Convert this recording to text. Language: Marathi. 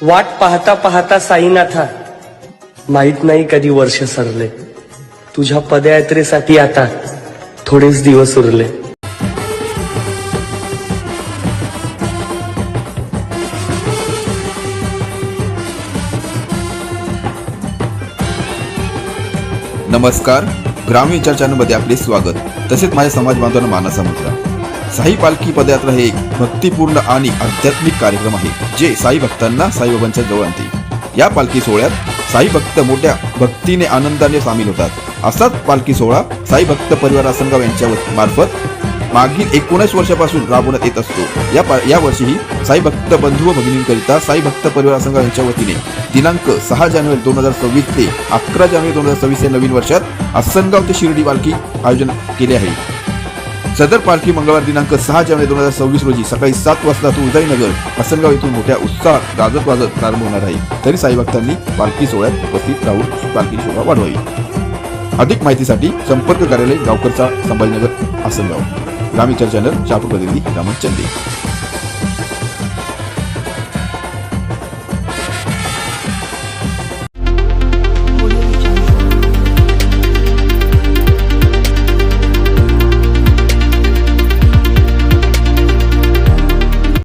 वाट पाहता पाहता साईनाथा, माहित नाही कधी वर्ष सरले. तुझ्या पदयात्रेसाठी आता थोडेच दिवस उरले. नमस्कार, ग्रामीण विचार चॅनलमध्ये आपले स्वागत. तसेच माझ्या समाज बांधवांना मानाचा मुद्रा. साई पालखी पदयात्रा हे एक भक्तिपूर्ण आणि आध्यात्मिक कार्यक्रम आहे, जे साई भक्तांना साईबाबांच्या जवळ आणते. या पालखी सोहळ्यात साई भक्त मोठ्या भक्तीने आनंदाने सामील होतात. असाच पालखी सोहळा साई भक्त परिवार आसनगाव यांच्या मार्फत मागील 19 वर्षापासून राबवण्यात येत असतो. या वर्षीही साई भक्त बंधू व भगिनींकरिता साई भक्त परिवार आसनगाव यांच्या वतीने दिनांक 6 जानेवारी 2026 ते 11 जानेवारी 2026 या नवीन वर्षात आसनगाव ते शिर्डी पालखी आयोजन केले आहे. सदर पालखी मंगळवार दिनांक 6 जानेवारी 2026 रोजी सकाळी 7 वाजता तुळजाईनगर आसनगाव येथून मोठ्या उत्साहात गाजत वाजत प्रारंभ होणार आहे. तरी साई भक्तांनी पालखी सोहळ्यात उपस्थित राहून पालखी सोहळा वाढवावी. अधिक माहितीसाठी संपर्क कार्यालय गावकरचा, संभाजीनगर, आसनगाव. ग्रामीण चॅनल, शापूर प्रतिनिधी रामचंद्र.